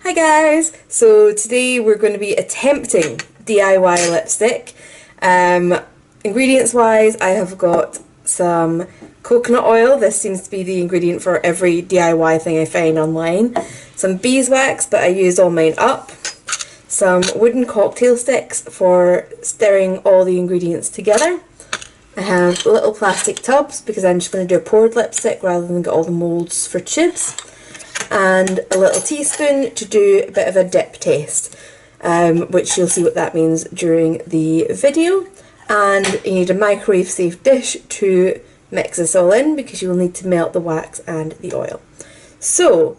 Hi guys! So today we're going to be attempting DIY lipstick. Ingredients wise, I have got some coconut oil. This seems to be the ingredient for every DIY thing I find online. Some beeswax, but I used all mine up. Some wooden cocktail sticks for stirring all the ingredients together. I have little plastic tubs because I'm just going to do a poured lipstick rather than get all the moulds for tubes. And a little teaspoon to do a bit of a dip test, which you'll see what that means during the video. And you need a microwave safe dish to mix this all in because you will need to melt the wax and the oil. So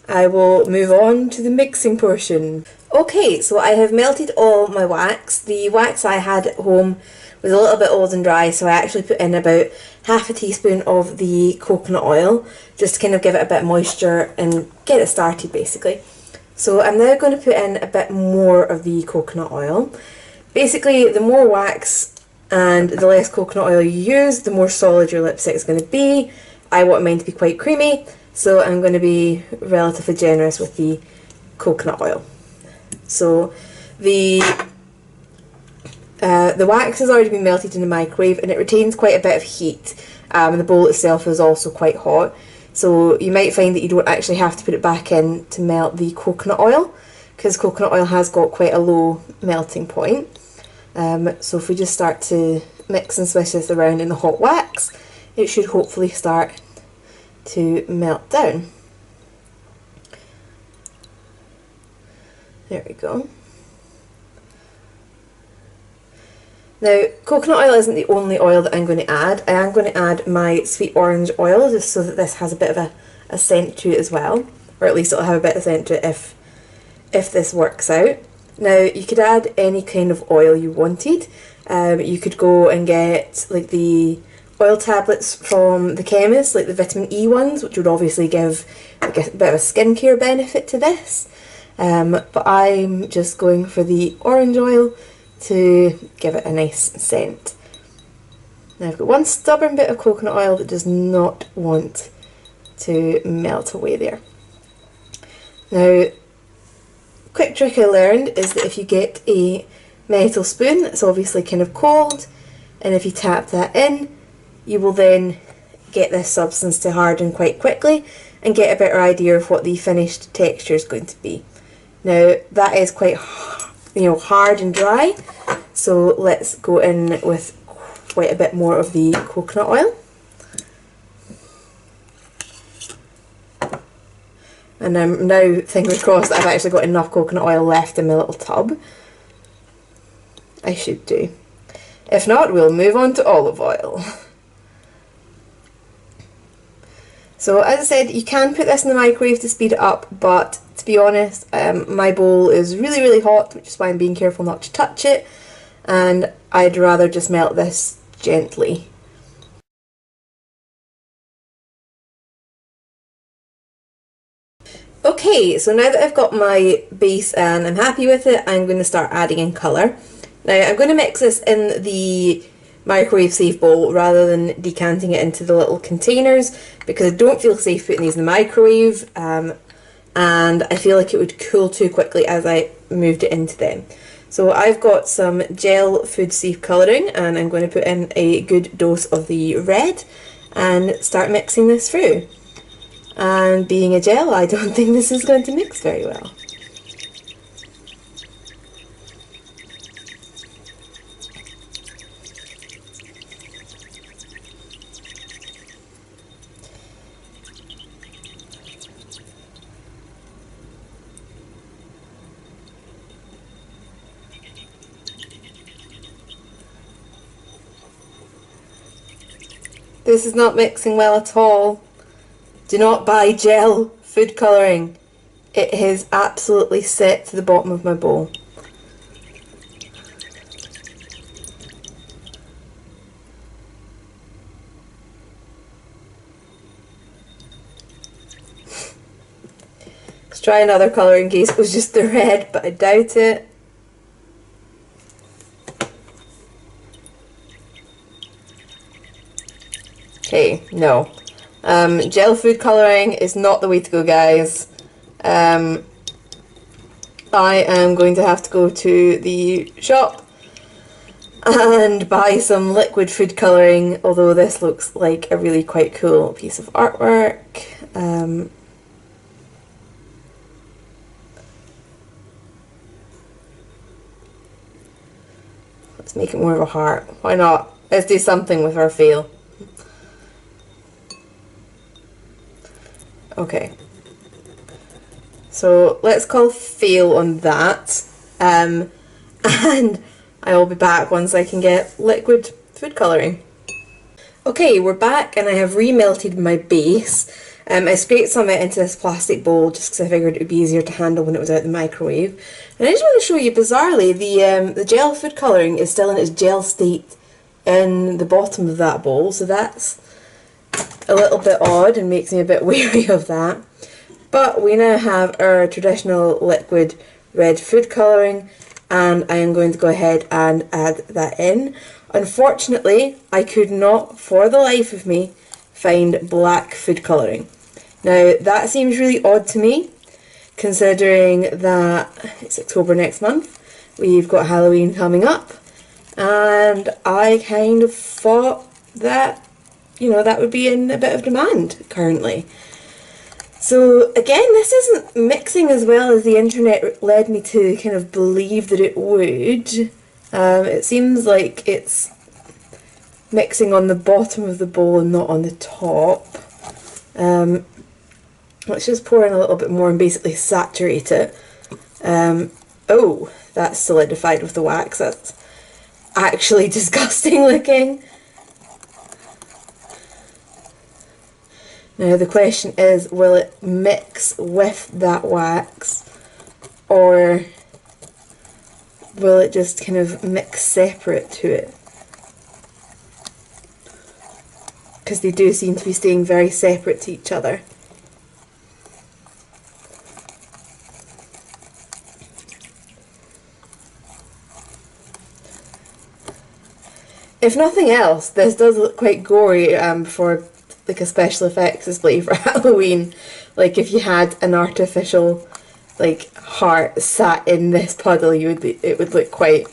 I will move on to the mixing portion. Okay, so I have melted all my wax. The wax I had at home was a little bit old and dry, so I actually put in about half a teaspoon of the coconut oil just to kind of give it a bit of moisture and get it started basically. So I'm now going to put in a bit more of the coconut oil. Basically, the more wax and the less coconut oil you use, the more solid your lipstick is going to be. I want mine to be quite creamy, so I'm going to be relatively generous with the coconut oil. So the wax has already been melted in the microwave and it retains quite a bit of heat. The bowl itself is also quite hot, so you might find that you don't actually have to put it back in to melt the coconut oil because coconut oil has got quite a low melting point. So if we just start to mix and swish this around in the hot wax, it should hopefully start to melt down. There we go. Now, coconut oil isn't the only oil that I'm going to add. I am going to add my sweet orange oil just so that this has a bit of a scent to it as well, or at least it'll have a bit of scent to it if this works out. Now, you could add any kind of oil you wanted. You could go and get like the oil tablets from the chemist, like the vitamin E ones, which would obviously give like a bit of a skincare benefit to this. But I'm just going for the orange oil to give it a nice scent. Now I've got one stubborn bit of coconut oil that does not want to melt away there. Now, quick trick I learned is that if you get a metal spoon that's obviously kind of cold, and if you tap that in, you will then get this substance to harden quite quickly and get a better idea of what the finished texture is going to be. Now that is quite hard and dry, so let's go in with quite a bit more of the coconut oil. And I'm now, fingers crossed, that I've actually got enough coconut oil left in my little tub. I should do. If not, we'll move on to olive oil. So as I said, you can put this in the microwave to speed it up, but to be honest, my bowl is really hot, which is why I'm being careful not to touch it, and I'd rather just melt this gently. Okay, so now that I've got my base and I'm happy with it, I'm going to start adding in colour. Now I'm going to mix this in the microwave safe bowl rather than decanting it into the little containers because I don't feel safe putting these in the microwave, and I feel like it would cool too quickly as I moved it into them. So I've got some gel food safe colouring and I'm going to put in a good dose of the red and start mixing this through. And being a gel, I don't think this is going to mix very well. This is not mixing well at all. Do not buy gel food colouring. It is absolutely set to the bottom of my bowl. Let's try another colour in case it was just the red, but I doubt it. Okay, no. Gel food colouring is not the way to go, guys. I am going to have to go to the shop and buy some liquid food colouring, although this looks like a really quite cool piece of artwork. Let's make it more of a heart. Why not? Let's do something with our fail. Okay. So let's call fail on that. And I will be back once I can get liquid food colouring. Okay, we're back and I have remelted my base. I scraped some of it into this plastic bowl just because I figured it would be easier to handle when it was out of the microwave. And I just want to show you, bizarrely, the gel food colouring is still in its gel state in the bottom of that bowl, so that's a little bit odd and makes me a bit wary of that. But we now have our traditional liquid red food colouring, and I am going to go ahead and add that in. Unfortunately, I could not, for the life of me, find black food colouring. Now, that seems really odd to me, considering that it's October next month, we've got Halloween coming up, and I kind of thought that, you know, that would be in a bit of demand currently. So again, this isn't mixing as well as the internet led me to kind of believe that it would. It seems like it's mixing on the bottom of the bowl and not on the top. Let's just pour in a little bit more and basically saturate it. Oh, that's solidified with the wax. That's actually disgusting looking. Now the question is, will it mix with that wax, or will it just kind of mix separate to it? Because they do seem to be staying very separate to each other. If nothing else, this does look quite gory for like a special effects display for Halloween. Like if you had an artificial like heart sat in this puddle, it would look quite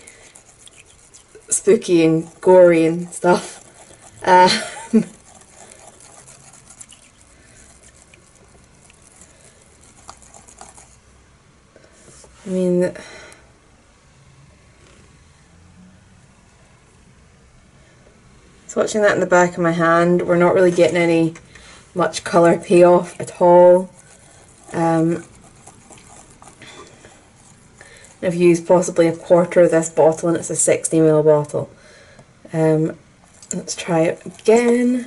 spooky and gory and stuff. I mean, swatching that in the back of my hand, we're not really getting any much colour payoff at all. I've used possibly a quarter of this bottle and it's a 60ml bottle. Let's try it again.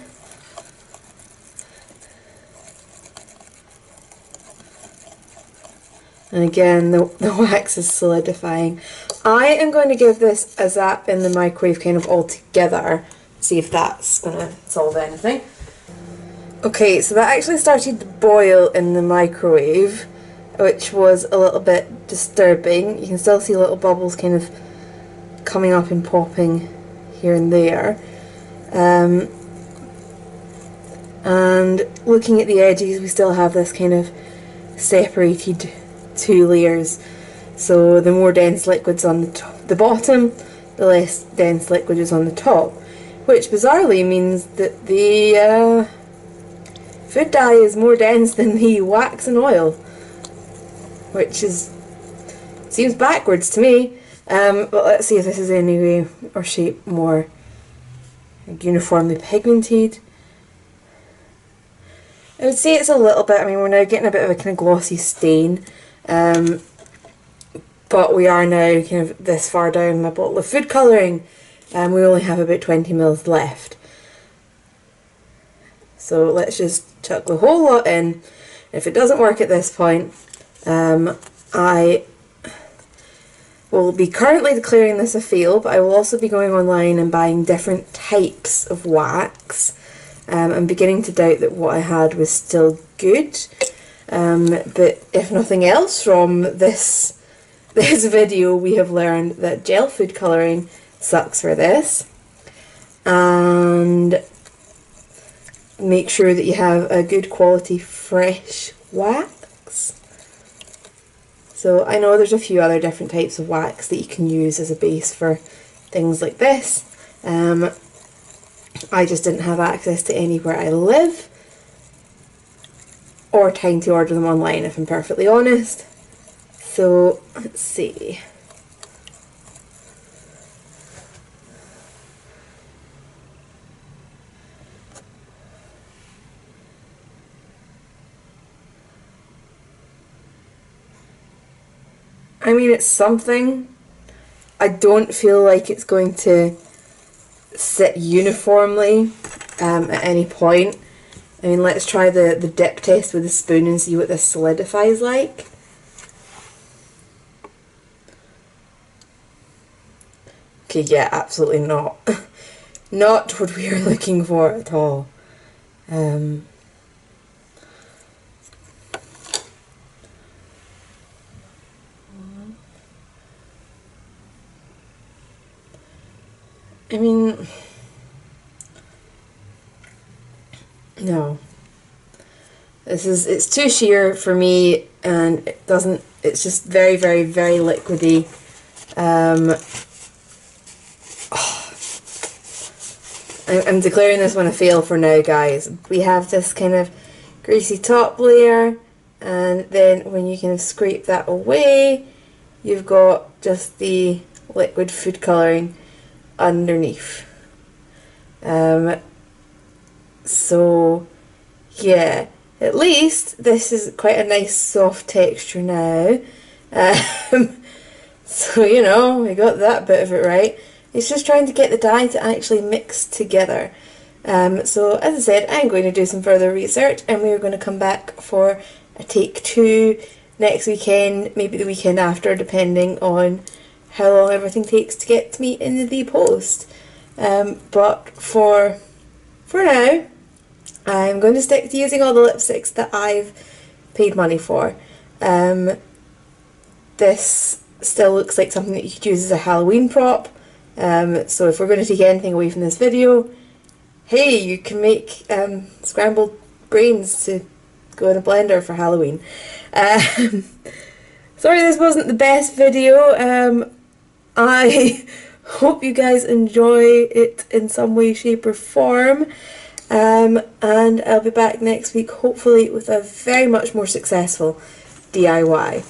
And again, the wax is solidifying. I am going to give this a zap in the microwave kind of all together, see if that's going to solve anything. Okay, so that actually started to boil in the microwave, which was a little bit disturbing. You can still see little bubbles kind of coming up and popping here and there. And looking at the edges, we still have this kind of separated two layers. So the more dense liquid's on the bottom, the less dense liquid is on the top, which bizarrely means that the food dye is more dense than the wax and oil, which seems backwards to me. But let's see if this is any way or shape more uniformly pigmented. I would say it's a little bit. I mean, we're now getting a bit of a kind of glossy stain, but we are now kind of this far down my bottle of food colouring, and we only have about 20ml left. So let's just chuck the whole lot in. If it doesn't work at this point, I will be currently declaring this a fail, but I will also be going online and buying different types of wax. I'm beginning to doubt that what I had was still good, but if nothing else from this video, we have learned that gel food colouring sucks for this. And make sure that you have a good quality fresh wax. So I know there's a few other different types of wax that you can use as a base for things like this. I just didn't have access to any where I live, or time to order them online, if I'm perfectly honest. So let's see. I mean, it's something. I don't feel like it's going to sit uniformly at any point. I mean, let's try the dip test with a spoon and see what this solidifies like. Okay, yeah, absolutely not. Not what we are looking for at all. I mean, no. It's too sheer for me, and it's just very, very, very liquidy. I'm declaring this one a fail for now, guys. We have this kind of greasy top layer, and then when you kind of scrape that away, you've got just the liquid food colouring underneath. So yeah, at least this is quite a nice soft texture now. So you know, we got that bit of it right. It's just trying to get the dye to actually mix together. So as I said, I'm going to do some further research, and we're going to come back for a take 2 next weekend, maybe the weekend after, depending on how long everything takes to get to me in the post. But for now, I'm going to stick to using all the lipsticks that I've paid money for. This still looks like something that you could use as a Halloween prop. So if we're going to take anything away from this video, hey, you can make scrambled brains to go in a blender for Halloween. Sorry this wasn't the best video. I hope you guys enjoy it in some way, shape or form. And I'll be back next week, hopefully with a very much more successful DIY.